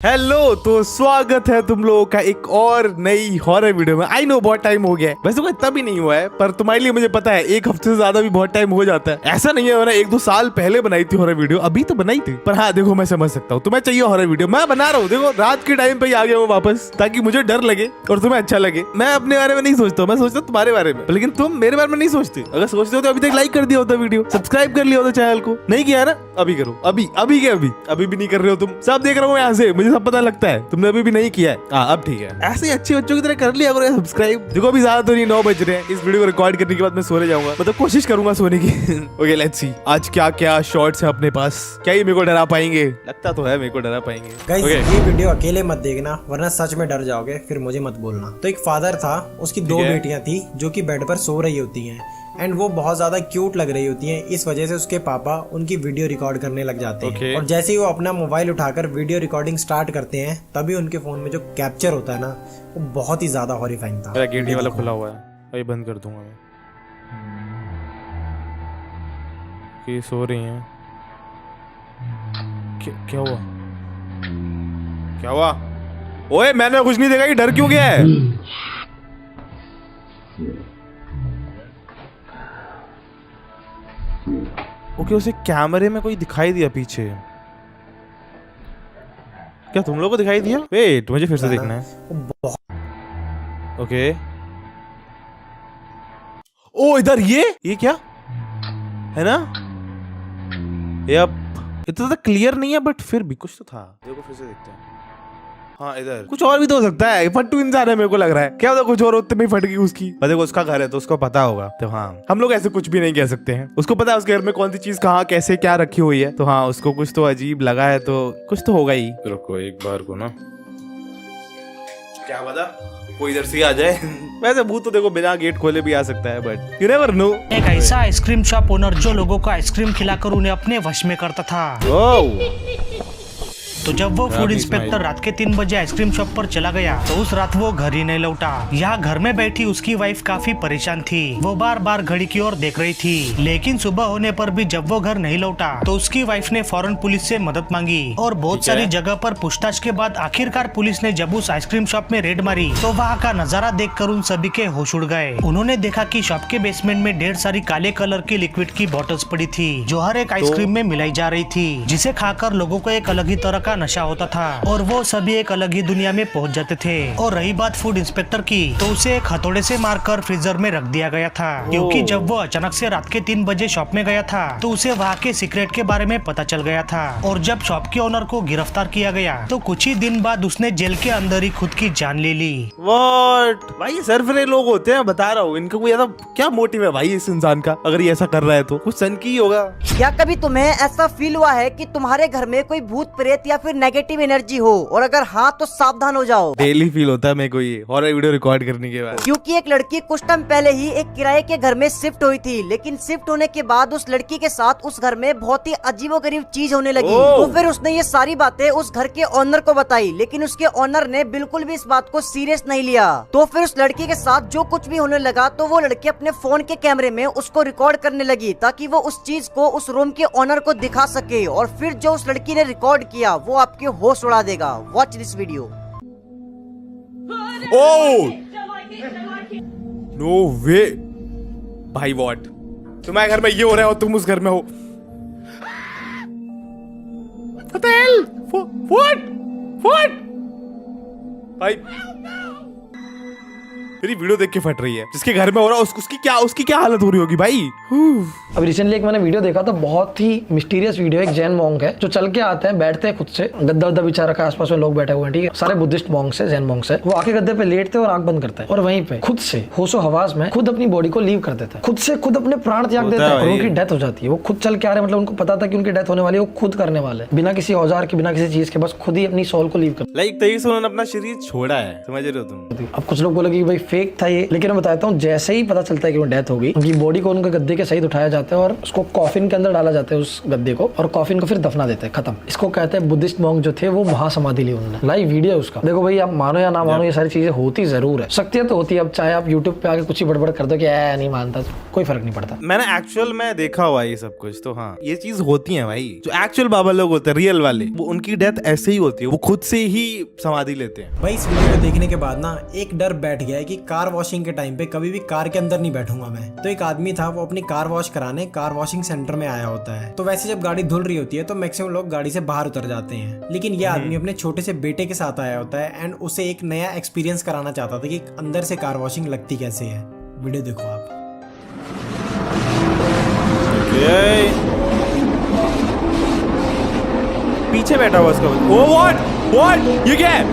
Hello, तो स्वागत है तुम लोगों का एक और नई हॉरर वीडियो में। आई नो बहुत टाइम हो गया है, वैसे कोई इतना भी नहीं हुआ है, पर तुम्हारे लिए मुझे पता है एक हफ्ते से ज्यादा भी बहुत टाइम हो जाता है। ऐसा नहीं है, मैंने 1-2 साल पहले बनाई थी हॉरर वीडियो, अभी तो बनाई थी। पर हाँ देखो, मैं समझ सकता हूँ तुम्हें चाहिए हॉरर वीडियो, मैं बना रहा हूँ। देखो रात के टाइम पे ही आ गया हूँ वापस, ताकि मुझे डर लगे और तुम्हें अच्छा लगे। मैं अपने बारे में नहीं सोचता हूँ, मैं सोचता हूँ तुम्हारे बारे में, लेकिन तुम मेरे बारे में नहीं सोचते। अगर सोचते हो तो अभी तक लाइक कर दिया होता वीडियो, सब्सक्राइब कर लिया होता चैनल को। नहीं किया ना, अभी करो। अभी भी नहीं कर रहे हो तुम। सब देख रहा हूँ यहाँ से, मुझे सब पता लगता है। तुमने अभी भी नहीं किया है। अब ठीक है, ऐसे ही अच्छे बच्चों की तरह कर लिया करो सब्सक्राइब। देखो अभी ज्यादा तो नहीं, 9 बज रहे हैं। इस वीडियो को रिकॉर्ड करने के बाद मैं सोने जाऊंगा, मतलब कोशिश करूंगा सोने की। ओके लेट्स सी आज क्या क्या शॉट्स है अपने पास। क्या ये मेरे को डरा पाएंगे? लगता तो है मेरे को डरा पाएंगे। गाइस ये वीडियो अकेले मत देखना, वरना सच में डर जाओगे, फिर मुझे मत बोलना। तो एक फादर था, उसकी 2 बेटियां थी जो कि बेड पर सो रही होती हैं एंड वो बहुत ज्यादा क्यूट लग रही होती हैं। इस वजह से उसके पापा उनकी वीडियो रिकॉर्ड करने लग जाते हैं। और जैसे ही वो अपना मोबाइल उठाकर वीडियो रिकॉर्डिंग स्टार्ट करते हैं, तभी उनके फोन में जो कैप्चर होता है ना, वो बहुत ही ज्यादा हॉरिफाइंग था। मेरा गेट वाला खुला हुआ है, ये बंद कर दूंगा मैं। ये सो रही हैं। क्या हुआ? क्या हुआ? ओए मैंने कुछ नहीं देखा, ये डर क्यों गया है? ओके उसे कैमरे में कोई दिखाई दिया पीछे। क्या तुम लोगों को दिखाई दिया? वेट, मुझे फिर से देखना है। ओके ओ इधर ये क्या है ना? इतना तो क्लियर नहीं है, बट फिर भी कुछ तो था। देखो फिर से देखते हैं। हाँ इधर कुछ और भी तो हो सकता है। फट्टू इंसान है मेरे को लग रहा है। क्या होता कुछ और होते में फट गई उसकी। देखो उसका घर है तो उसको पता होगा। तो हाँ हम लोग ऐसे कुछ भी नहीं कह सकते हैं। उसको पता है उसके घर में कौन सी चीज कहाँ कैसे क्या रखी हुई है। तो हाँ उसको कुछ तो अजीब लगा है, तो कुछ तो होगा ही। रुको एक बार को ना, क्या पता कोई इधर से आ जाए। वैसे भूत तो देखो बिना गेट खोले भी आ सकता है, बट यू नेवर नो। एक ऐसा आइसक्रीम शॉप ओनर जो लोगों को आइसक्रीम खिलाकर उन्हें अपने वश में करता था। तो जब वो फूड इंस्पेक्टर रात के 3 बजे आइसक्रीम शॉप पर चला गया, तो उस रात वो घर ही नहीं लौटा। यहाँ घर में बैठी उसकी वाइफ काफी परेशान थी। वो बार बार घड़ी की ओर देख रही थी, लेकिन सुबह होने पर भी जब वो घर नहीं लौटा, तो उसकी वाइफ ने फौरन पुलिस से मदद मांगी। और बहुत सारी जगह पर पूछताछ के बाद आखिरकार पुलिस ने जब उस आइसक्रीम शॉप में रेड मारी, तो वहाँ का नजारा देखकर उन सभी के होश उड़ गए। उन्होंने देखा कि शॉप के बेसमेंट में ढेर सारी काले कलर की लिक्विड की बॉटल्स पड़ी थी, जो हर एक आइसक्रीम में मिलाई जा रही थी, जिसे खाकर लोगों को एक अलग ही तरह का नशा होता था और वो सभी एक अलग ही दुनिया में पहुंच जाते थे। और रही बात फूड इंस्पेक्टर की, तो उसे एक हथौड़े से मारकर फ्रीजर में रख दिया गया था, क्योंकि जब वो अचानक से रात के 3 बजे शॉप में गया था, तो उसे वहाँ के सीक्रेट के बारे में पता चल गया था। और जब शॉप के ओनर को गिरफ्तार किया गया, तो कुछ ही दिन बाद उसने जेल के अंदर ही खुद की जान ले ली। व्हाट भाई, सरफरे लोग होते हैं, बता रहा हूँ। इनका कोई ऐसा क्या मोटिव है भाई इस इंसान का? अगर ये ऐसा कर रहा है तो कुछ सन की होगा। क्या कभी तुम्हें ऐसा फील हुआ है कि तुम्हारे घर में कोई भूत प्रेत या फिर नेगेटिव एनर्जी हो? और अगर हाँ तो सावधान हो जाओ। डेली फील होता है मेरे को ये हॉरर वीडियो रिकॉर्ड करने के बाद। क्योंकि एक लड़की कुछ टाइम पहले ही एक किराए के घर में शिफ्ट हुई थी, लेकिन शिफ्ट होने के बाद उस लड़की के साथ उस घर में बहुत ही अजीबोगरीब चीज होने लगी। तो फिर उसने ये सारी बातें उस घर के ओनर को बताई, लेकिन उसके ओनर ने बिल्कुल भी इस बात को सीरियस नहीं लिया। तो फिर उस लड़की के साथ जो कुछ भी होने लगा, तो वो लड़की अपने फोन के कैमरे में उसको रिकॉर्ड करने लगी, ताकि वो उस चीज को उस रूम के ओनर को दिखा सके। और फिर जो उस लड़की ने रिकॉर्ड किया वो आपके होश उड़ा देगा। Watch this video. Oh no way भाई, व्हाट? तुम्हारे घर में ये हो रहा है और तुम उस घर में हो? What the hell? What? भाई मेरी वीडियो देख के फट रही है। जिसके घर में हो रहा है उसकी क्या हालत हो रही होगी भाई। अब रिसेंटली एक मैंने वीडियो देखा था, बहुत ही मिस्टीरियस वीडियो। एक जैन मॉन्क है जो चल के आते हैं, बैठते हैं खुद से, गद्दा वद्दा बिछा रखा है, आसपास में लोग बैठे हुए हैं, ठीक है, सारे बुद्धिस्ट मॉन्क्स है, जैन मॉन्क्स है। वो आके गद्दे पे लेटते हैं और आंख बंद करते हैं, और वहीं पे खुद से होशो हवास में खुद अपनी बॉडी को लीव कर देता है, खुद अपने प्राण त्याग देता है और उनकी डेथ हो जाती है। वो खुद चल के आ रहे, मतलब उनको पता था कि उनकी डेथ होने वाली है, वो खुद करने वाले, बिना किसी औजार के, बिना किसी चीज के, बस खुद ही अपनी सोल को लीव कर। लाइक तभी से उन्होंने अपना शरीर छोड़ा है, समझ रहे हो तुम? अब कुछ लोग बोले कि भाई फेक था ये, लेकिन मैं बताता हूँ जैसे ही पता चलता है कि वो डेथ हो गई, उनकी बॉडी को उनके गद्दे के सहित उठाया जाता है और उसको कॉफिन के अंदर डाला जाता है उस गद्दे को, और कॉफिन को फिर दफना देते हैं, खत्म। इसको कहते हैं बुद्धिस्ट मॉन्क जो थे वो महासमाधि ली उन्होंने। लाइव वीडियो है उसका, देखो भाई आप मानो या ना मानो ये सारी चीजें होती जरूर है, शक्तियां तो होती है। अब चाहे आप यूट्यूब पे आके कुछ ही बड़बड़ कर दो कि नहीं मानता, कोई फर्क नहीं पड़ता। मैंने एक्चुअल में देखा हुआ ये सब कुछ, तो हाँ ये चीज होती है भाई। जो एक्चुअल बाबा लोग होते हैं रियल वाले, वो उनकी डेथ ऐसे ही होती है, वो खुद से ही समाधि लेते हैं। भाई इस वीडियो को देखने के बाद ना एक डर बैठ गया है कि कार वॉशिंग के टाइम पे कभी भी कार के अंदर नहीं बैठूंगा मैं। तो एक आदमी था, वो अपनी कार वॉश कराने कार वॉशिंग सेंटर में आया होता है। तो वैसे जब गाड़ी धुल रही होती है तो मैक्सिमम लोग गाड़ी से बाहर उतर जाते हैं, लेकिन ये आदमी अपने छोटे से बेटे के साथ आया होता है एंड उसे एक नया एक्सपीरियंस कराना चाहता था कि अंदर से कार वॉशिंग लगती कैसे है। वीडियो देखो आप। पीछे बैठा हुआ उसका। ओ व्हाट ये क्या है?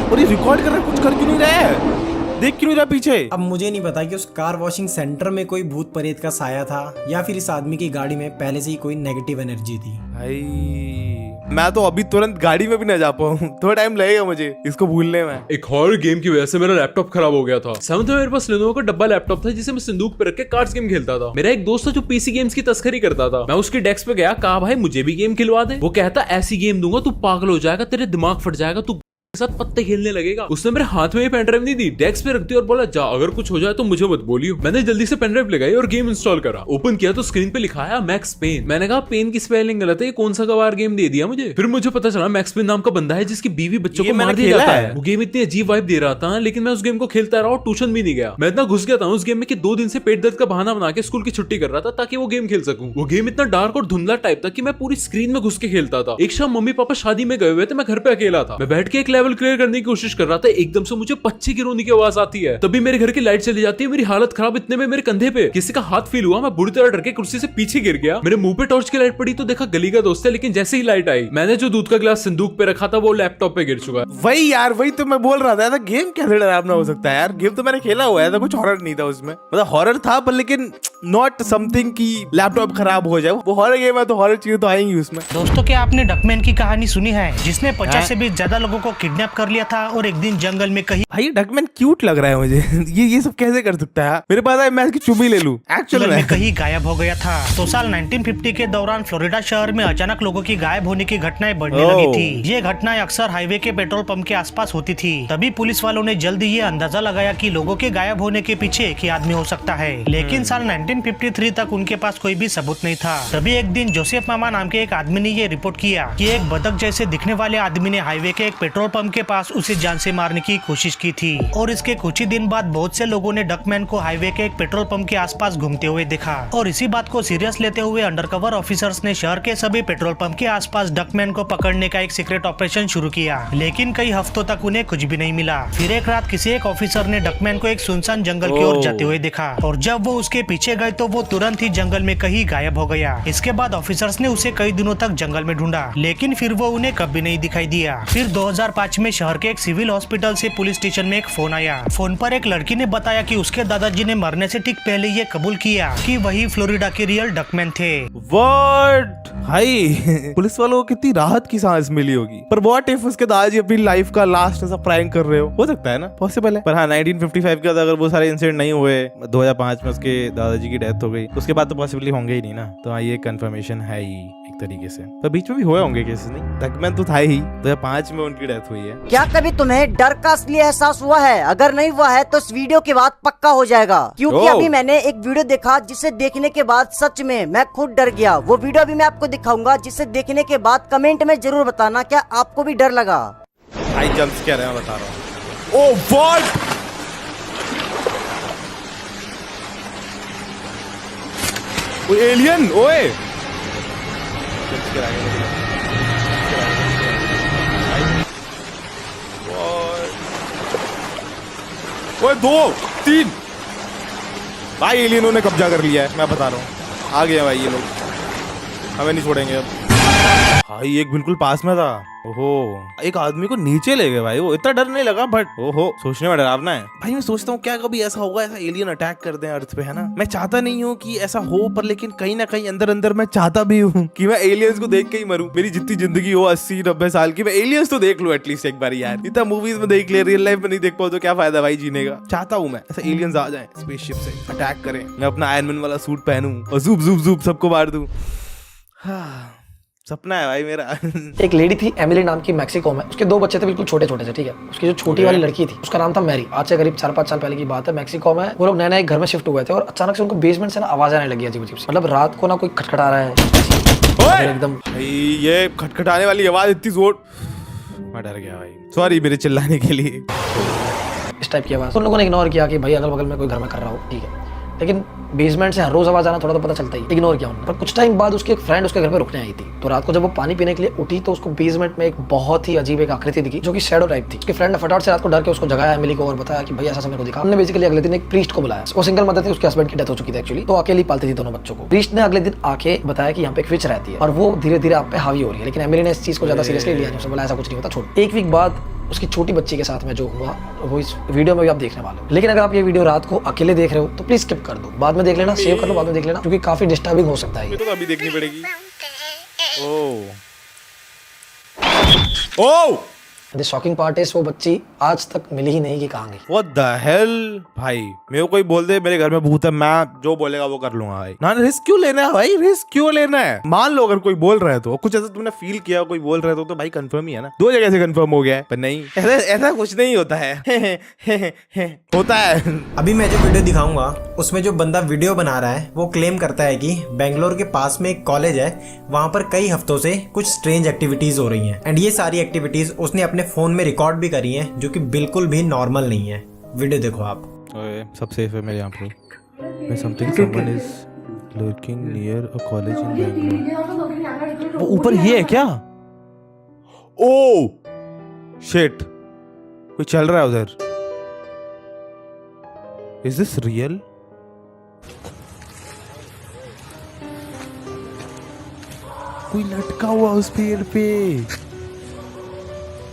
और ये रिकॉर्ड कर रहा है, कुछ कर क्यों नहीं रहा है? देख क्यों नहीं रहा पीछे? अब मुझे नहीं पता कि उस कार वॉशिंग सेंटर में कोई भूत प्रेत का साया था या फिर इस आदमी की गाड़ी में पहले से ही कोई नेगेटिव एनर्जी थी। भाई मैं तो अभी तुरंत गाड़ी में भी ना जा पाऊँ, थोड़ा टाइम लगेगा मुझे इसको भूलने में। एक हॉरर गेम की वजह से मेरा लैपटॉप खराब हो गया था। 7th में मेरे पास लेनोवो का डब्बा लैपटॉप था जिसे मैं संदूक पे रख के कार्ड्स गेम खेलता था। मेरा एक दोस्त था जो पीसी गेम्स की तस्करी करता था। मैं उसके डेस्क पे गया, कहा भाई मुझे भी गेम खिलवा दे। वो कहता ऐसी गेम दूंगा तू पागल हो जाएगा, तेरे दिमाग फट जाएगा, तू साथ पत्ते खेलने लगेगा। उसने मेरे हाथ में ये पेन ड्राइव नहीं दी, डेस्क पे रख दी और बोला जा अगर कुछ हो जाए तो मुझे मत बोलियो। मैंने जल्दी से पेन ड्राइव लगाई और गेम इंस्टॉल करा। ओपन किया तो स्क्रीन पे लिखा है मैक्स पेन। मैंने कहा पेन की स्पेलिंग गलत है, ये कौन सा गवार गेम दे दिया मुझे। फिर मुझे पता चला मैक्स पेन नाम का बंदा है जिसकी बीवी बच्चों को मार दिया जाता है। वो गेम इतनी अजीब वाइब दे रहा था, लेकिन मैं उस गेम को खेलता रहा और ट्यूशन भी नहीं गया। मैं इतना घुस गया था उस गेम में कि 2 दिन से पेट दर्द का बहाना बना के स्कूल की छुट्टी कर रहा था ताकि वो गेम खेल सकूं। वो गेम इतना डार्क और धुंधला टाइप था कि मैं पूरी स्क्रीन में घुस के खेलता था। एक शाम मम्मी पापा शादी में गए हुए थे, मैं घर पे अकेला था। मैं बैठ के एक लेवल क्लियर करने की कोशिश कर रहा था, एकदम से मुझे पक्षी की रोने की आवाज आती है। तभी मेरे घर की लाइट चली जाती है। मेरी हालत खराब, इतने में मेरे कंधे पे किसी का हाथ फील हुआ। मैं बुरी तरह डर के कुर्सी से पीछे गिर गया। मेरे मुंह पे टॉर्च की लाइट पड़ी तो देखा गली का दोस्त है, लेकिन जैसे ही लाइट आई मैंने जो दूध का गिलास संदूक पे रखा था वो लैपटॉप पे गिर चुका है। वही यार, वही तो मैं बोल रहा था, गेम कैसे डरावना हो सकता है यार? गेम तो मैंने खेला हुआ है, तो कुछ हॉरर नहीं था उसमें। मतलब हॉरर था पर लेकिन नॉट समथिंग की लैपटॉप खराब हो जाए। वो हॉरर गेम है तो हॉरर चीजें तो आएंगी उसमें। दोस्तों क्या आपने डकमैन की कहानी सुनी है, जिसने 50 से भी ज्यादा लोगों को किडनैप कर लिया था और एक दिन जंगल में कहीं भाई डकमैन क्यूट लग रहा है मुझे। ये सब कैसे कर सकता है? मेरे पास है, मैं इसकी चुम्मी ले लूं। एक्चुअली में कहीं गायब हो गया था। तो साल 1950 के दौरान फ्लोरिडा शहर में अचानक लोगों की गायब होने की घटनाएं बढ़ने लगी थी। ये घटनाएं अक्सर हाईवे के पेट्रोल पंप के आसपास होती थी। तभी पुलिस वालों ने जल्दी ये अंदाजा लगाया कि लोगों के गायब होने के पीछे एक ही आदमी हो सकता है। लेकिन साल 1953 तक उनके पास कोई भी सबूत नहीं था। तभी एक दिन जोसेफ मामा नाम के एक आदमी ने ये रिपोर्ट किया कि एक बतख जैसे दिखने वाले आदमी ने हाईवे के एक पेट्रोल पंप के पास उसे जान से मारने की कोशिश की थी। और इसके कुछ ही दिन बाद बहुत से लोगों ने डकमैन को हाईवे के एक पेट्रोल पंप के आसपास घूमते हुए देखा। और इसी बात को सीरियस लेते हुए अंडरकवर ऑफिसर्स ने शहर के सभी पेट्रोल पंप के आसपास डकमैन को पकड़ने का एक सीक्रेट ऑपरेशन शुरू किया। लेकिन कई हफ्तों तक उन्हें कुछ भी नहीं मिला। फिर एक रात किसी एक ऑफिसर ने डकमैन को एक सुनसान जंगल की ओर जाते हुए देखा और जब वो उसके पीछे गए तो वो तुरंत ही जंगल में कहीं गायब हो गया। इसके बाद ऑफिसर्स ने उसे कई दिनों तक जंगल में ढूंढा, लेकिन फिर वो उन्हें कभी नहीं दिखाई दिया। फिर 2005 में शहर के एक सिविल हॉस्पिटल से पुलिस स्टेशन में एक फोन आया। फोन पर एक लड़की ने बताया कि उसके दादाजी ने मरने से ठीक पहले ये कबूल किया कि वही फ्लोरिडा के रियल डकमैन थे। व्हाट भाई पुलिस वालों को कितनी राहत की सांस मिली होगी। पर व्हाट इफ उसके दादाजी अपनी लाइफ का लास्ट ऐसा प्रैंक कर रहे हो सकता है ना, पॉसिबल है। पर हाँ 1955 के बाद अगर वो सारे इंसिडेंट नहीं हुए, 2005 में उसके दादाजी की डेथ हो गई, उसके बाद तो पॉसिबली होंगे ही नहीं ना। तो हाँ ये कंफर्मेशन है ही एक तरीके से। तो बीच में भी हुए होंगे केसेस, नहीं डकमैन तो था ही, 2005 में उनकी डेथ हुई है। क्या कभी तुम्हें डर का असली एहसास हुआ है? अगर नहीं हुआ है तो इस वीडियो के बाद पक्का हो जाएगा, क्योंकि अभी मैंने एक वीडियो देखा जिसे देखने के बाद सच में मैं खुद डर गया। वो वीडियो अभी मैं आपको दिखाऊंगा, जिसे देखने के बाद कमेंट में जरूर बताना क्या आपको भी डर लगा। आई जंप स्केयर है, मैं बता रहा हूँ। ओह व्हाट, वो एलियन, ओए ओए 2 3 भाई एलियनों ने कब्जा कर लिया है, मैं बता रहा हूँ। आ गए भाई ये लोग, हमें नहीं छोड़ेंगे अब। भाई एक बिल्कुल पास में था। ओहो, एक आदमी को नीचे ले गए भाई, वो इतना डर नहीं लगा, बट ओहो सोचने में डरावना है भाई। मैं सोचता हूँ क्या कभी ऐसा होगा, ऐसा एलियन अटैक कर दें अर्थ पे, है ना। मैं चाहता नहीं हूँ कि ऐसा हो, पर लेकिन कहीं ना कहीं अंदर अंदर मैं चाहता भी हूँ कि मैं एलियंस को देख के ही मरूं। मेरी जितनी जिंदगी हो 80-90 साल की, मैं एलियंस तो देख लूं एटलीस्ट एक बार यार। इतना मूवीज में देख ले, रियल लाइफ में नहीं देख पाऊँ तो क्या फायदा भाई जीने का। चाहता हूँ मैं ऐसा एलियंस आ जाए, स्पेसशिप से अटैक करें, मैं अपना आयरन मैन वाला सूट पहनूं और जूप जूप जूप सबको मार दूं। सपना है भाई मेरा। एक लेडी थी एमिली नाम की, मैक्सिको में। उसके 2 बच्चे थे, बिल्कुल छोटे छोटे से, ठीक है। उसकी जो छोटी वाली लड़की थी उसका नाम था मैरी। आज से करीब 4-5 साल पहले की बात है। मैक्सिको में वो लोग नए नए एक घर में शिफ्ट हुए थे और अचानक से उनको बेसमेंट से ना आवाज आने लगी अजीब अजीब सी। मतलब रात को ना कोई खटखटा रहा है एकदम। भाई ये खटखटाने वाली आवाज इतनी जोर, मैं डर गया भाई, सॉरी मेरे चिल्लाने के लिए। इस टाइप की आवाज उन लोगों ने इग्नोर किया कि भाई अगल बगल में कोई घर में कर रहा हो, ठीक है। लेकिन बेसमेंट से हर रोज आवाज आना थोड़ा तो पता चलता ही, इग्नोर किया उन्होंने। पर कुछ टाइम बाद उसकी एक फ्रेंड उसके घर में रुकने आई थी। तो रात को जब वो पानी पीने के लिए उठी तो उसको बेसमेंट में एक बहुत ही अजीब एक आकृति दिखी जो कि शैडो टाइप थी। उसकी फ्रेंड ने फटाफट से रात को डर के उसको जगाया एमिली को और बताया कि भाई ऐसा समय को दिखा। हमने बेसिकली अगले दिन एक प्रीस्ट को बुलाया। वो सिंगल मदर थी, उसके हस्बैंड की डेथ हो चुकी थी एक्चुअली, तो अकेली पालती थी दोनों बच्चों को। प्रीस्ट ने अगले दिन आके बताया कि यहाँ पे एक विच रहती है और वो धीरे धीरे आप पे हावी हो रही है। लेकिन एमिली ने इस चीज को ज्यादा सीरियसली लिया नहीं। उसने बोला ऐसा कुछ नहीं होता, छोड़। एक वीक बाद उसकी छोटी बच्ची के साथ में जो हुआ वो इस वीडियो में भी आप देखने वाले हो। लेकिन अगर आप ये वीडियो रात को अकेले देख रहे हो तो प्लीज स्किप कर दो, बाद में देख लेना, सेव कर लो, बाद में देख लेना, क्योंकि काफी डिस्टर्बिंग हो सकता है ये। तो अभी देखनी पड़ेगी। ओ द शॉकिंग पार्ट इज वो बच्ची आज तक मिली ही नहीं कि कहाँ गई। What the hell? भाई मेरे को कोई बोल दे मेरे घर में भूत है, मैं जो बोलेगा वो कर लूंगा भाई। ना रिस्क क्यों लेना है भाई, रिस्क क्यों लेना है। मान लो अगर कोई बोल रहा है तो कुछ ऐसा तुमने फील किया, कोई बोल रहा है तो भाई कंफर्म ही है ना। 2 जगह से कंफर्म हो गया है, पर नहीं ऐसा कुछ नहीं होता है। होता है। अभी मैं जो वीडियो दिखाऊंगा उसमें जो बंदा वीडियो बना रहा है वो क्लेम करता है कि बेंगलोर के पास में एक कॉलेज है, वहां पर कई हफ्तों से कुछ स्ट्रेंज एक्टिविटीज हो रही हैं। एंड ये सारी एक्टिविटीज उसने अपने फोन में रिकॉर्ड भी करी हैं, जो कि बिल्कुल भी नॉर्मल नहीं है। वीडियो देखो आप। ओए सब सेफ है मेरे यहाँ पे। Something someone is lurking near a college in Bangalore. वो ऊपर ये है क्या? ओ शिट, कोई चल रहा है उधर। Is this real? कोई लटका हुआ उस पेड़ पे।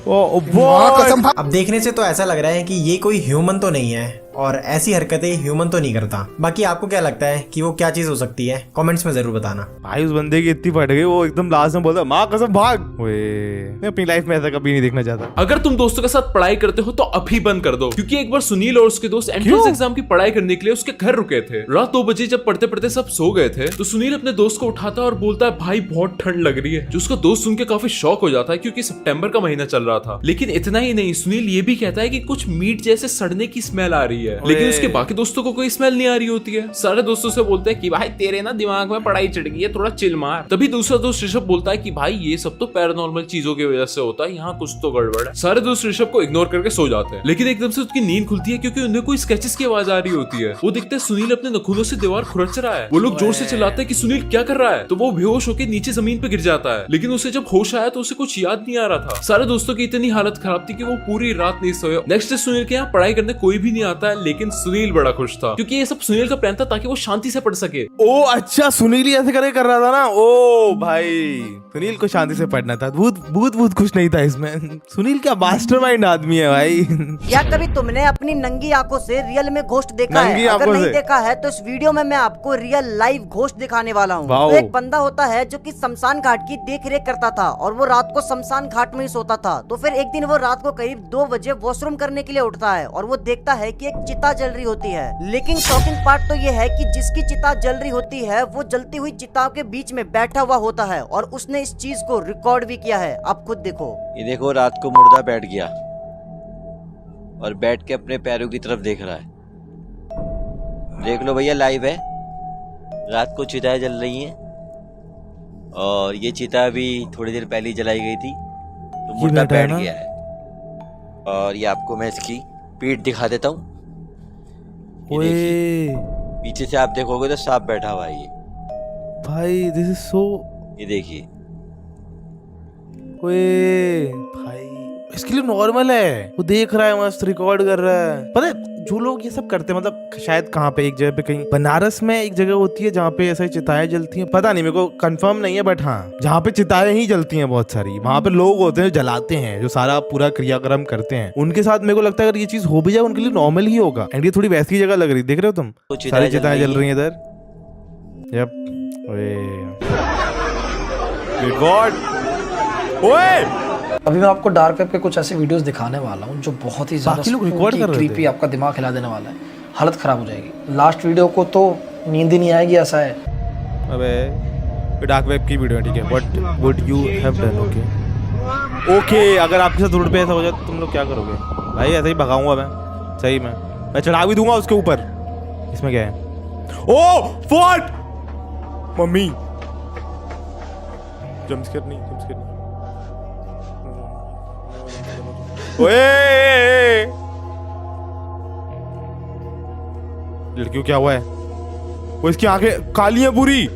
अब देखने से तो ऐसा लग रहा है कि ये कोई ह्यूमन तो नहीं है और ऐसी हरकतें ह्यूमन तो नहीं करता। बाकी आपको क्या लगता है कि वो क्या चीज हो सकती है, कमेंट्स में जरूर बताना। भाई उस बंदे की इतनी फट गई, वो एकदम लास्ट में बोलता माँ कसम भाग। मैं अपनी लाइफ में ऐसा कभी नहीं देखना चाहता। अगर तुम दोस्तों के साथ पढ़ाई करते हो तो अभी बंद कर दो, क्योंकि एक बार सुनील और उसके दोस्त एंट्रेंस एग्जाम की पढ़ाई करने के लिए उसके घर रुके थे। रात 2 बजे जब पढ़ते पढ़ते सब सो गए थे तो सुनील अपने दोस्त को उठाता और बोलता है भाई बहुत ठंड लग रही है। जो उसका दोस्त सुन के काफी शॉक हो जाता है, क्योंकि सितंबर का महीना चल रहा था। लेकिन इतना ही नहीं, सुनील ये भी कहता है कि कुछ मीट जैसे सड़ने की स्मेल आ रही है, लेकिन उसके बाकी दोस्तों को कोई स्मेल नहीं आ रही होती है। सारे दोस्तों से बोलते हैं कि भाई तेरे ना दिमाग में पढ़ाई चढ़ गई है, थोड़ा चिल मार। तभी दूसरा दोस्त ऋषभ बोलता है कि भाई ये सब तो पैरानॉर्मल चीजों की वजह से होता है, यहाँ कुछ तो गड़बड़ है। सारे दोस्त ऋषभ को इग्नोर करके सो जाते हैं, लेकिन एकदम से उसकी नींद खुलती है क्योंकि उन्हें कोई स्केचेस की आवाज आ रही होती है। वो देखते हैं सुनील अपने नखूनों से दीवार खुरच रहा है। वो लोग जोर से चिल्लाते हैं कि सुनील क्या कर रहा है, तो वो बेहोश होकर नीचे जमीन पे गिर जाता है। लेकिन उसे जब होश आया तो उसे कुछ याद नहीं आ रहा था। सारे दोस्तों की इतनी हालत खराब थी कि वो पूरी रात नहीं सोए। नेक्स्ट डे सुनील के यहाँ पढ़ाई करने कोई भी नहीं आता है, लेकिन सुनील बड़ा खुश था क्योंकि ये सब सुनील का प्लान था ताकि वो शांति से पढ़ सके। ओ अच्छा, सुनील ही ऐसे करके कर रहा था ना। ओ भाई सुनील को शांति से पढ़ना था। भूत खुश नहीं था इसमें। सुनील क्या मास्टरमाइंड आदमी है भाई। या कभी तुमने अपनी नंगी आंखों से रियल में घोस्ट देखा है? अगर नहीं देखा है तो इस वीडियो में मैं आपको रियल लाइव घोस्ट दिखाने वाला हूँ। तो एक बंदा होता है जो कि शमशान घाट की देख रेख करता था और वो रात को शमशान घाट में ही सोता था। तो फिर एक दिन वो रात को करीब 2 बजे वॉशरूम करने के लिए उठता है और वो देखता है कि एक चिता जल रही होती है। लेकिन शॉकिंग पार्ट तो ये है कि जिसकी चिता जल रही होती है वो जलती हुई चिताओं के बीच में बैठा हुआ होता है और उसने इस चीज को रिकॉर्ड भी किया है। आप खुद देखो। ये देखो, रात को मुर्दा बैठ गया और बैठ के अपने पैरों की तरफ देख रहा है। देख लो भैया, लाइव है। रात को चिताएं जल रही हैं और ये चिता भी थोड़ी देर पहले जलाई गई थी, तो मुर्दा बैठ गया है। और ये आपको मैं इसकी पीठ दिखा देता हूँ। पीछे से आप देखोगे तो सांप बैठा हुआ है ये भाई। दिस इज सो, ये देखिए। ओए भाई इसके लिए नॉर्मल है, वो देख रहा है, मस्त रिकॉर्ड कर रहा है। पता है जो लोग ये सब करते हैं, मतलब शायद कहाँ पे, एक जगह पे कहीं बनारस में एक जगह होती है जहाँ पे ऐसे चिताएं जलती हैं, पता नहीं मेरे को कंफर्म नहीं है, बट हाँ जहाँ पे चिताएं ही जलती हैं बहुत सारी, वहाँ पे लोग होते हैं जो जलाते हैं, जो सारा पूरा क्रियाक्रम करते हैं। उनके साथ मेरे को लगता है अगर ये चीज हो भी जाए उनके लिए नॉर्मल ही होगा। एंड ये थोड़ी वैसी जगह लग रही, देख रहे हो तुम, सारी चिताएं जल रही है इधर। यप, अभी मैं आपको डार्क वेब के कुछ ऐसे वीडियोस दिखाने वाला हूँ जो बहुत ही बाकी लोग रिकॉर्ड कर रहे थे। क्रीपी, आपका दिमाग हिला देने वाला है, हालत खराब हो जाएगी। लास्ट वीडियो को तो नींद ही नहीं आएगी, ऐसा है। अबे डार्क वेब की वीडियो है, ठीक है। What would you have done? Okay अगर आपके साथ रोड पे ऐसा हो जाए तो तुम लोग क्या करोगे? भाई ऐसे ही भगाऊंगा मैं, सही में मैं चढ़ा भी दूंगा उसके ऊपर। इसमें क्या है? ओ फॉट मम्मी, जंपस्केयर नहीं, जंपस्केयर नहीं। ओए लड़कियों क्या हुआ है? वो इसकी आंखें काली हैं पूरी।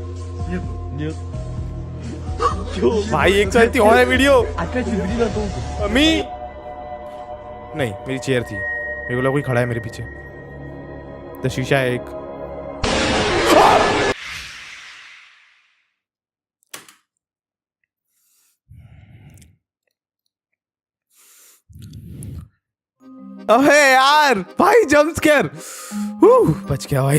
भाई एक साथ थी और है वीडियो। मम्मी नहीं, मेरी चेयर थी, मेरे को लगा कोई खड़ा है मेरे पीछे। तो शीशा है एक। अबे यार भाई जंप स्केयर, बच गया भाई।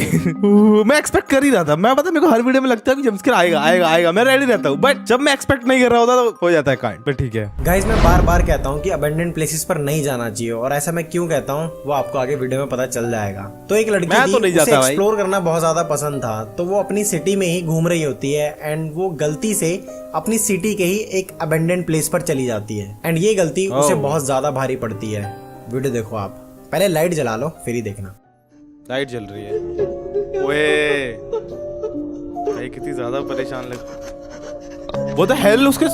मैं एक्सपेक्ट कर ही रहा था, मैं पता मेरे को हर वीडियो में लगता है कि जंप स्केयर आएगा आएगा आएगा, मैं रेडी रहता हूँ, बट जब मैं एक्सपेक्ट नहीं कर रहा होता तो हो जाता है कांड। पर ठीक है गाइज, मैं बार बार कहता हूँ कि अबेंडेंट प्लेसेस पर नहीं जाना चाहिए, और ऐसा मैं क्यों कहता हूँ वो आपको आगे वीडियो में पता चल जाएगा। तो एक लड़की मैं तो नहीं जाता भाई। एक्सप्लोर करना बहुत ज्यादा पसंद था, तो वो अपनी सिटी में ही घूम रही होती है, एंड वो गलती से अपनी सिटी के ही एक अबेंडेंट प्लेस पर चली जाती है, एंड ये गलती उसे बहुत ज्यादा भारी पड़ती है। वीडियो देखो आप, पहले लाइट जला लो फिर ही देखना। लाइट जल रही है। ओए भाई कितनी ज्यादा परेशान लग, वो तो हेल उसके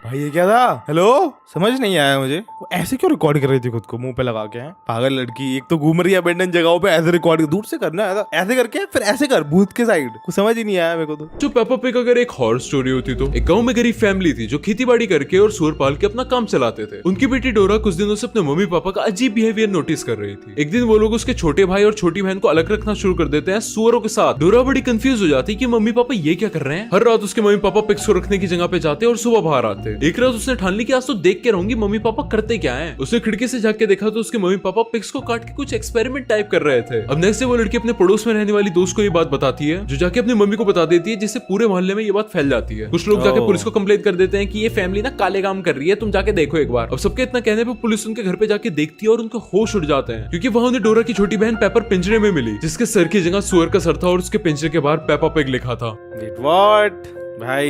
भाई ये क्या था? हेलो, समझ नहीं आया मुझे, वो ऐसे क्यों रिकॉर्ड कर रही थी खुद को मुंह पे लगा के? हैं पागल लड़की, एक तो घूम रही है अबेंडन जगहों पे, ऐसे रिकॉर्ड दूर से करना है, ऐसे करके फिर ऐसे कर भूत के साइड, कुछ समझ ही नहीं आया मेरे को तो। जो पेपा पिग अगर एक हॉरर स्टोरी होती तो एक गांव में गरीब फैमिली थी जो खेतीबाड़ी करके और सूअर पाल के अपना काम चलाते थे। उनकी बेटी डोरा कुछ दिनों से अपने मम्मी पापा का अजीब बिहेवियर नोटिस कर रही थी। एक दिन वो लोग उसके छोटे भाई और छोटी बहन को अलग रखना शुरू कर देते हैं सूअरों के साथ। डोरा बड़ी कंफ्यूज हो जाती कि मम्मी पापा ये क्या कर रहे हैं। हर रात उसके मम्मी पापा पिग्स को रखने की जगह पे जाते और सुबह बाहर आते। एक रात उसने ठान ली कि आज तो देख के रहूंगी मम्मी पापा करते क्या हैं। उसने खिड़की से झांक के देखा तो उसके मम्मी पापा पिग्स को काट के कुछ एक्सपेरिमेंट टाइप कर रहे थे। अब नेक्स्ट वो लड़की अपने पड़ोस में रहने वाली दोस्त को ये बात बताती है, जो जाके अपनी मम्मी को बता देती है, जिससे पूरे मोहल्ले में ये बात फैल जाती है। कुछ लोग जाके पुलिस को कंप्लेंट कर देते हैं कि ये फैमिली ना काले काम कर रही है, तुम जाके देखो एक बार। अब सबके इतना कहने पे पुलिस उनके घर पे जाके देखती है और उनके होश उड़ जाते हैं, क्योंकि वहां उन्हें डोरा की छोटी बहन पेपर पिंजरे में मिली, जिसके सर की जगह सुअर का सर था और उसके पिंजरे के बाहर पेपा पिग लिखा था। व्हाट भाई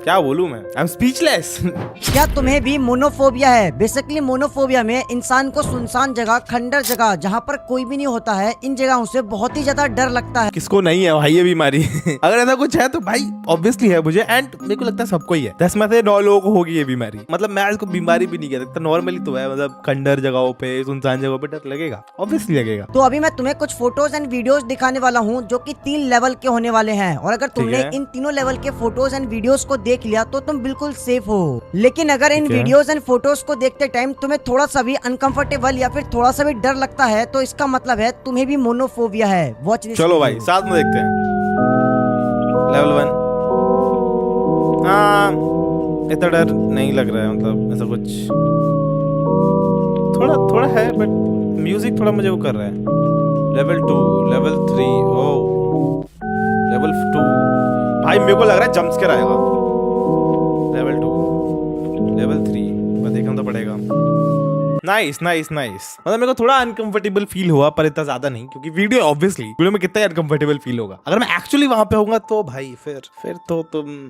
क्या बोलूं मैं, आई एम स्पीचलेस। क्या तुम्हें भी मोनोफोबिया है? बेसिकली मोनोफोबिया में इंसान को सुनसान जगह, खंडर जगह जहाँ पर कोई भी नहीं होता है, इन जगहों से बहुत ही ज्यादा डर लगता है। किसको नहीं है भाई ये बीमारी? अगर ऐसा कुछ है तो भाई ऑब्वियसली है मुझे, एंड मेरे को लगता है सबको ही है। 10 में से 9 लोगों को होगी ये बीमारी। मतलब मैं इसको बीमारी भी नहीं कह सकता, नॉर्मली तो है, मतलब खंडर जगहों पे, सुनसान जगहों पे डर लगेगा, ऑब्वियसली लगेगा। तो अभी मैं तुम्हें कुछ फोटोज एंड वीडियोस दिखाने वाला हूँ जो कि 3 लेवल के होने वाले हैं, और अगर तुमने इन तीनों लेवल के फोटोज एंड वीडियोस को देख लिया तो तुम बिल्कुल सेफ हो। लेकिन अगर इन वीडियोस एंड फोटोज को देखते टाइम तुम्हें थोड़ा सा भी अनकंफर्टेबल या फिर थोड़ा सा भी डर लगता है तो इसका मतलब है तुम्हें भी मोनोफोबिया है। Watch this. चलो भाई साथ में देखते हैं। लेवल 1। हाँ इतना डर नहीं लग रहा है, मतलब ऐसा कुछ थोड़ा थोड़ा है, बट म्यूजिक थोड़ा मुझे वो कर रहा है। लेवल 2, लेवल 3, ओ लेवल 2 भाई मेरे को लग रहा है जंप स्केयर आएगा। लेवल 2, लेवल 3 मैं देखना तो पड़ेगा। नाइस नाइस नाइस, मतलब मेरे को थोड़ा अनकंफर्टेबल फील हुआ, पर इतना ज्यादा नहीं, क्योंकि वीडियो में कितना अनकंफर्टेबल फील होगा। अगर मैं एक्चुअली वहां पे होऊंगा तो भाई फिर तो तुम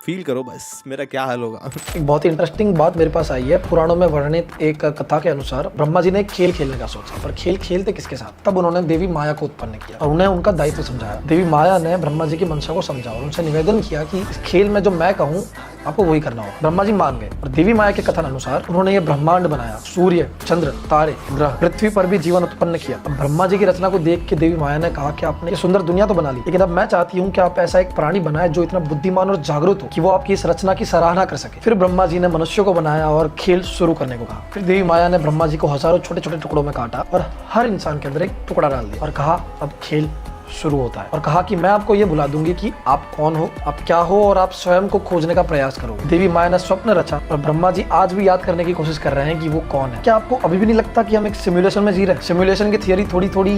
फील करो बस मेरा क्या हाल होगा। एक बहुत ही इंटरेस्टिंग बात मेरे पास आई है। पुराणों में वर्णित एक कथा के अनुसार ब्रह्मा जी ने एक खेल खेलने का सोचा, पर खेल खेलते किसके साथ? तब उन्होंने देवी माया को उत्पन्न किया और उन्हें उनका दायित्व समझाया। देवी माया ने ब्रह्मा जी की मंशा को समझा और उनसे निवेदन किया कि इस खेल में जो मैं कहूँ आपको वही करना होगा। ब्रह्मा जी मान गए और देवी माया के कथन अनुसार उन्होंने ये ब्रह्मांड बनाया, सूर्य, चंद्र, तारे, ग्रह, पृथ्वी पर भी जीवन उत्पन्न किया। अब ब्रह्मा जी की रचना को देख के देवी माया ने कहा कि आपने ये सुंदर दुनिया तो बना ली, लेकिन अब मैं चाहती हूँ कि आप ऐसा एक प्राणी बनाए जो इतना बुद्धिमान और जागरूक हो कि वो आपकी इस रचना की सराहना कर सके। फिर ब्रह्मा जी ने मनुष्यों को बनाया और खेल शुरू करने को कहा। फिर देवी माया ने ब्रह्मा जी को हजारों छोटे छोटे टुकड़ों में काटा और हर इंसान के अंदर एक टुकड़ा डाल दिया और कहा अब खेल शुरू होता है, और कहा कि मैं आपको ये बुला दूंगी कि आप कौन हो, आप क्या हो, और आप स्वयं को खोजने का प्रयास करोगे। देवी माया ने स्वप्न रचा और ब्रह्मा जी आज भी याद करने की कोशिश कर रहे हैं कि वो कौन है। क्या आपको अभी भी नहीं लगता कि हम एक सिमुलेशन में जी रहे हैं? सिमुलेशन की थियरी थोड़ी थोड़ी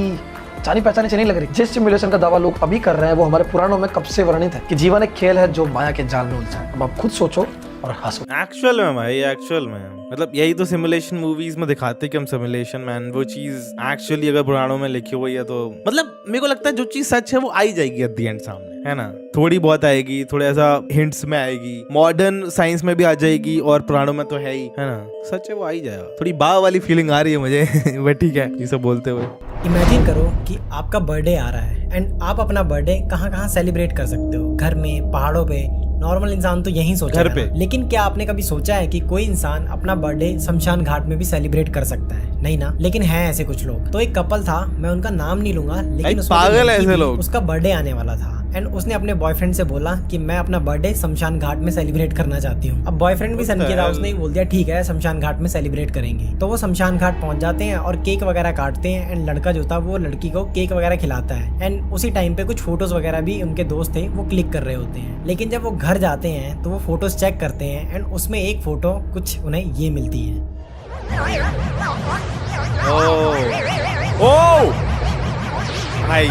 जानी पहचानी से नहीं लग रही। जिस सिमुलेशन का दावा लोग अभी कर रहे हैं वो हमारे पुराणों में कब से वर्णित है कि जीवन एक खेल है जो माया के जाल में उलझा है। अब आप खुद सोचो और हंसो। एक्चुअल में भाई, एक्चुअल में मतलब यही तो सिमुलेशन मूवीज में दिखाते कि हम सिमुलेशन मैन, वो चीज एक्चुअली अगर पुराणों में लिखी हुई है तो मतलब मेरे को लगता है जो चीज सच है वो आई जाएगी एट द एंड सामने, है ना। थोड़ी बहुत आएगी, थोड़ा ऐसा हिंट्स में आएगी, मॉडर्न साइंस में भी आ जाएगी और पुराणों में तो है ही, है ना। सच है वो आ ही जाएगा। थोड़ी बा वाली फीलिंग आ रही है मुझे बट ठीक है ये सब बोलते हुए। इमेजिन करो कि आपका बर्थडे आ रहा है एंड आप अपना बर्थडे कहाँ सेलिब्रेट कर सकते हो, घर में, पहाड़ों पे। नॉर्मल इंसान तो यही सोचेगा घर पे। लेकिन क्या आपने कभी सोचा है कि कोई इंसान अपना बर्थडे शमशान घाट में भी सेलिब्रेट कर सकता है? नहीं ना। लेकिन है ऐसे कुछ लोग। तो एक कपल था, मैं उनका नाम नहीं लूंगा, लेकिन उसमें पागल जो है लड़की ऐसे थी, लोग। उसका बर्थडे आने वाला था एंड उसने अपने बॉयफ्रेंड से बोला कि मैं अपना बर्थडे शमशान घाट में सेलिब्रेट करना चाहती हूँ। अब बॉयफ्रेंड भी सन किया था, उसने बोल दिया ठीक है शमशान घाट में सेलिब्रेट करेंगे। तो वो शमशान घाट पहुंच जाते हैं और केक वगैरह काटते हैं एंड लड़का जो था वो लड़की को केक वगैरह खिलाता है एंड उसी टाइम पे कुछ फोटोज वगैरह भी उनके दोस्त थे वो क्लिक कर रहे होते हैं। लेकिन जब वो घर जाते हैं तो वो फोटोज चेक करते हैं एंड उसमें एक फोटो कुछ उन्हें ये मिलती है। ओ भाई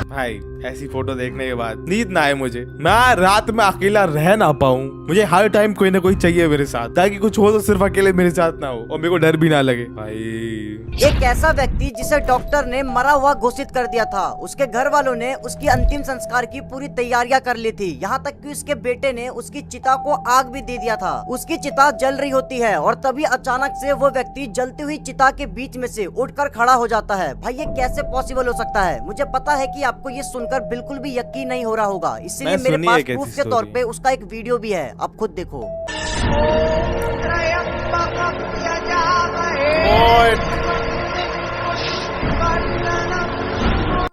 भाई ऐसी फोटो देखने के बाद नींद ना आए मुझे, मैं रात में अकेला रह ना पाऊं। मुझे हर टाइम कोई ना कोई चाहिए मेरे साथ, ताकि कुछ हो तो सिर्फ अकेले मेरे साथ ना हो और मेरे को डर भी ना लगे भाई। एक ऐसा व्यक्ति जिसे डॉक्टर ने मरा हुआ घोषित कर दिया था, उसके घर वालों ने उसकी अंतिम संस्कार की पूरी तैयारियां कर ली थी। यहाँ तक कि उसके बेटे ने उसकी चिता को आग भी दे दिया था। उसकी चिता जल रही होती है और तभी अचानक से वो व्यक्ति जलती हुई चिता के बीच में से उठकर खड़ा हो जाता है। भाई ये कैसे पॉसिबल हो सकता है? मुझे पता है कि आपको ये सुनकर बिल्कुल भी यकीन नहीं हो रहा होगा, इसलिए मेरे पास प्रूफ के तौर पे उसका एक वीडियो भी है, आप खुद देखो।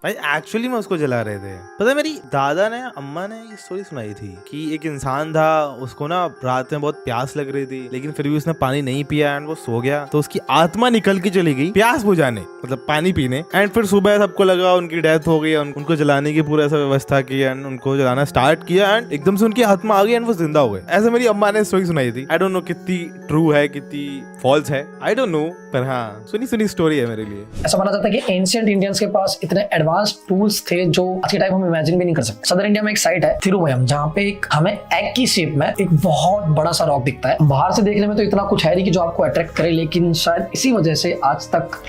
भाई एक्चुअली में उसको जला रहे थे। पता है मेरी दादा ने, अम्मा ने ये स्टोरी सुनाई थी कि एक इंसान था, उसको ना रात में बहुत प्यास लग रही थी, लेकिन फिर भी उसने पानी नहीं पिया एंड वो सो गया। तो उसकी आत्मा निकल के चली गई प्यास बुझाने, मतलब पानी पीने। एंड फिर सुबह सबको लगा उनकी डेथ हो गई, उनको जलाने की पूरा ऐसा व्यवस्था की एंड उनको जलाना स्टार्ट किया एंड एकदम से उनकी आत्मा आ गई एंड वो जिंदा हो गए। ऐसा मेरी अम्मा ने स्टोरी सुनाई थी। आई डोंट नो कितनी ट्रू है कितनी फॉल्स है, आई डोंट नो, पर हाँ सुनी स्टोरी है मेरे लिए। ऐसा माना जाता है कि एंशिएंट इंडियंस के पास इतने एडवांस टूल्स थे जो आज के टाइम हम इमेजिन भी नहीं कर सकते। सदर इंडिया में एक साइट है थिरुवयम, जहाँ पे एक हमें एग की शेप में एक बहुत बड़ा सा रॉक दिखता है। बाहर से देखने में तो इतना कुछ है नहीं कि जो आपको अट्रैक्ट करे, लेकिन शायद इसी वजह से आज तक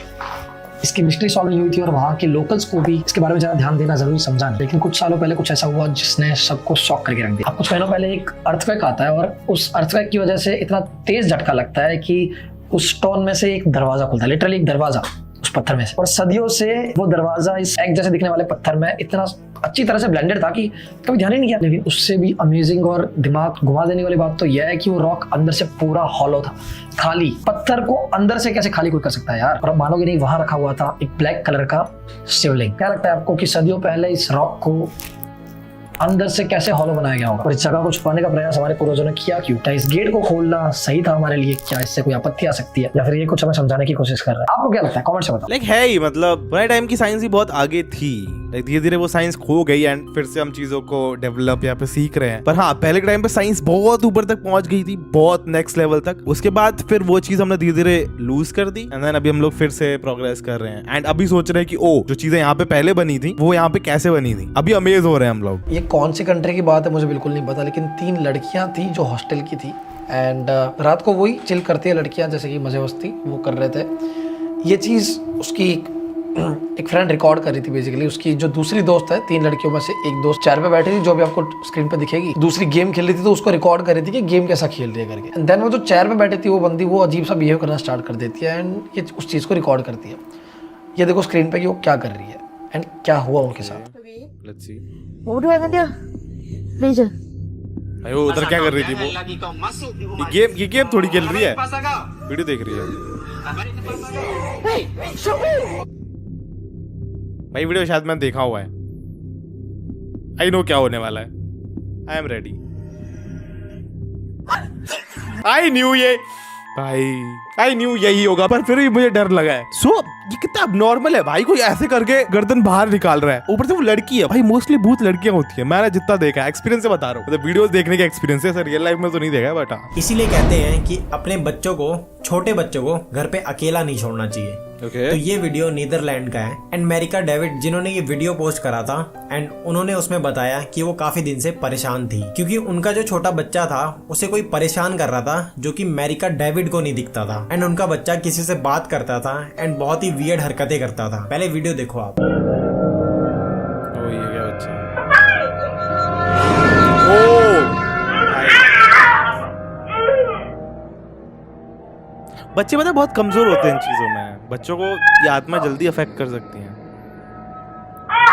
इसकी मिस्ट्री सॉल्व नहीं हुई थी और वहाँ के लोकल्स को भी इसके बारे में ज्यादा ध्यान देना जरूरी समझा नहीं। लेकिन कुछ सालों पहले कुछ ऐसा हुआ जिसने सबको शॉक करके रख दिया। अब कुछ महीनों पहले एक अर्थक्वेक आता है और उस अर्थक्वेक की वजह से इतना तेज झटका लगता है कि उस स्टोन में से एक दरवाजा खुलता है, लिटरली एक दरवाजा उस पत्थर में से। और सदियों से वो दरवाजा इस एग जैसे दिखने वाले पत्थर में इतना अच्छी तरह से ब्लेंडेड था कि कभी ध्यान ही नहीं किया। लेकिन उससे भी अमेजिंग और दिमाग घुमा देने वाली बात तो यह है कि वो रॉक अंदर से पूरा हॉलो था, खाली। पत्थर को अंदर से कैसे खाली कोई कर सकता है यार? और अब मानोगे नहीं, वहां रखा हुआ था एक ब्लैक कलर का शिवलिंग। क्या लगता है आपको कि सदियों पहले इस रॉक को अंदर से कैसे हॉलो बनाया गया होगा? और इस जगह को छुपाने का प्रयास हमारे पूर्वजों ने किया क्यों? क्या इस गेट को खोलना सही था हमारे लिए? क्या इससे कोई आपत्ति आ सकती है, या फिर ये कुछ हमें समझाने की कोशिश कर रहा है? आपको क्या लगता है? कमेंट से बताओ। लाइक है ही, मतलब पुराने टाइम की साइंस ही बहुत आगे थी। लाइक धीरे धीरे वो साइंस खो गई एंड फिर से हम चीजों को डेवलप या फिर सीख रहे हैं। पर हाँ, पहले के टाइम पे साइंस बहुत ऊपर तक पहुंच गई थी, बहुत नेक्स्ट लेवल तक। उसके बाद फिर वो चीज हमने धीरे धीरे लूज कर दी एंड देन अभी हम लोग फिर से प्रोग्रेस कर रहे हैं एंड अभी सोच रहे हैं कि ओ जो चीजें यहाँ पे पहले बनी थी वो यहाँ पे कैसे बनी थी। अभी अमेज हो रहे हैं हम लोग। ये कौन सी कंट्री की बात है मुझे बिल्कुल नहीं पता, लेकिन 3 लड़कियां थी जो हॉस्टल की थी एंड रात को वही चिल करती है लड़कियां, जैसे कि मजे मस्ती वो कर रहे थे। ये चीज़ उसकी एक फ्रेंड रिकॉर्ड कर रही थी। बेसिकली उसकी जो दूसरी दोस्त है, 3 लड़कियों में से एक दोस्त चेयर पे बैठी थी, जो भी आपको स्क्रीन पे दिखेगी, दूसरी गेम खेल रही थी, तो उसको रिकॉर्ड कर रही थी कि गेम कैसा खेल रही है करके। एंड देन वो जो चेयर पे बैठी थी वो बंदी वो अजीब सा बिहेव करना स्टार्ट कर देती है एंड ये उस चीज़ को रिकॉर्ड करती है। ये देखो स्क्रीन पे कि वो क्या कर रही है एंड क्या हुआ उनके साथ। Let's see. Mau berdua kan dia? Pleasure. भाई वो उधर क्या कर रही थी वो? ये गेम थोड़ी खेल रही है, वीडियो देख रही है भाई। वीडियो शायद मैंने देखा हुआ है। आई नो क्या होने वाला है। I am ready. I knew ये भाई, आई न्यू यही होगा, पर फिर भी मुझे डर लगा है। सो ये कितना नॉर्मल है भाई, कोई ऐसे करके गर्दन बाहर निकाल रहा है, ऊपर से वो लड़की है भाई। मोस्टली भूत लड़कियां होती है, मैंने जितना देखा है, एक्सपीरियंस से बता रहा हूँ, मतलब वीडियोस देखने का एक्सपीरियंस है सर, रियल लाइफ में तो नहीं देखा है बट हाँ। इसीलिए कहते हैं कि अपने बच्चों को, छोटे बच्चों को घर पे अकेला नहीं छोड़ना चाहिए। Okay. तो ये वीडियो नीदरलैंड का है एंड मेरिका डेविड जिन्होंने ये वीडियो पोस्ट करा था एंड उन्होंने उसमें बताया कि वो काफी दिन से परेशान थी क्योंकि उनका जो छोटा बच्चा था उसे कोई परेशान कर रहा था जो कि मेरिका डेविड को नहीं दिखता था एंड उनका बच्चा किसी से बात करता था एंड बहुत ही वियर्ड हरकतें करता था। पहले वीडियो देखो आप। ओ ये क्या बच्चा ओ बच्चे मतलब बहुत कमजोर होते हैं इन चीजों में, बच्चों को ये आत्मा जल्दी अफेक्ट कर सकती है।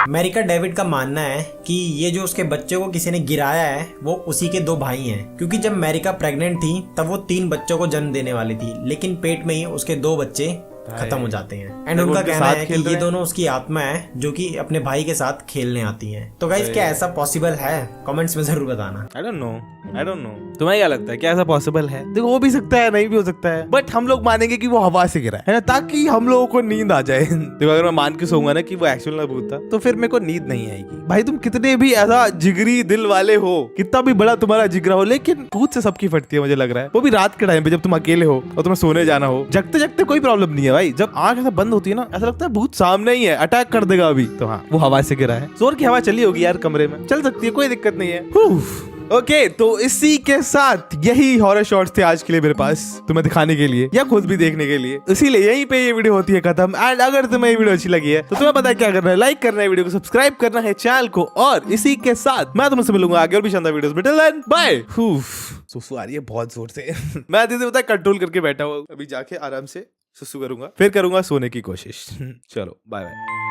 मेरिका डेविड का मानना है कि ये जो उसके बच्चे को किसी ने गिराया है वो उसी के 2 भाई हैं क्योंकि जब मेरिका प्रेग्नेंट थी तब वो 3 बच्चों को जन्म देने वाली थी लेकिन पेट में ही उसके 2 बच्चे खत्म हो जाते हैं एंड उनका कहना है कि ये दोनों उसकी आत्मा है जो कि अपने भाई के साथ खेलने आती हैं। तो गाइस क्या ऐसा पॉसिबल है? कमेंट्स में जरूर बताना। आई डोंट नो तुम्हें क्या लगता है, क्या ऐसा पॉसिबल है? देखो हो भी सकता है, नहीं भी हो सकता है, बट हम लोग मानेंगे कि वो हवा से गिरा है ना, ताकि हम लोगों को नींद आ जाए। देखो अगर मैं मान के सोऊंगा ना कि वो एक्चुअल में भूत था तो फिर मेरे को नींद नहीं आएगी। भाई तुम कितने भी ऐसा जिगरी दिल वाले हो, कितना भी बड़ा तुम्हारा जिगरा हो, लेकिन भूत से सबकी फटती है मुझे लग रहा है, वो भी रात के टाइम पे जब तुम अकेले हो और तुम्हें सोने जाना हो। जगते जगते कोई प्रॉब्लम नहीं है भाई, जब आंख ऐसा बंद होती है ना ऐसा लगता है भूत सामने ही है, अटैक कर देगा अभी। तो हाँ वो हवा से गिरा है, जोर की हवा चली होगी यार, कमरे में चल सकती है, कोई दिक्कत नहीं है। ओके तो इसी के साथ यही हॉरर शॉट्स थे आज के लिए मेरे पास तुम्हें दिखाने के लिए या खुद भी देखने के लिए, इसीलिए यहीं पे ये वीडियो होती है खत्म। एंड अगर तुम्हें ये वीडियो अच्छी लगी है तो तुम्हें पता है क्या करना है, लाइक करना है, वीडियो को सब्सक्राइब करना है चैनल को, और इसी के साथ मैं तुमसे मिलूंगा आगे और भी शानदार वीडियोस में। Till then bye. सुसु आ रही है बहुत जोर से। मैं दीदी पता है कंट्रोल करके बैठा हुआ, अभी जाके आराम से सुसु करूंगा, फिर करूंगा सोने की कोशिश। चलो बाय बाय।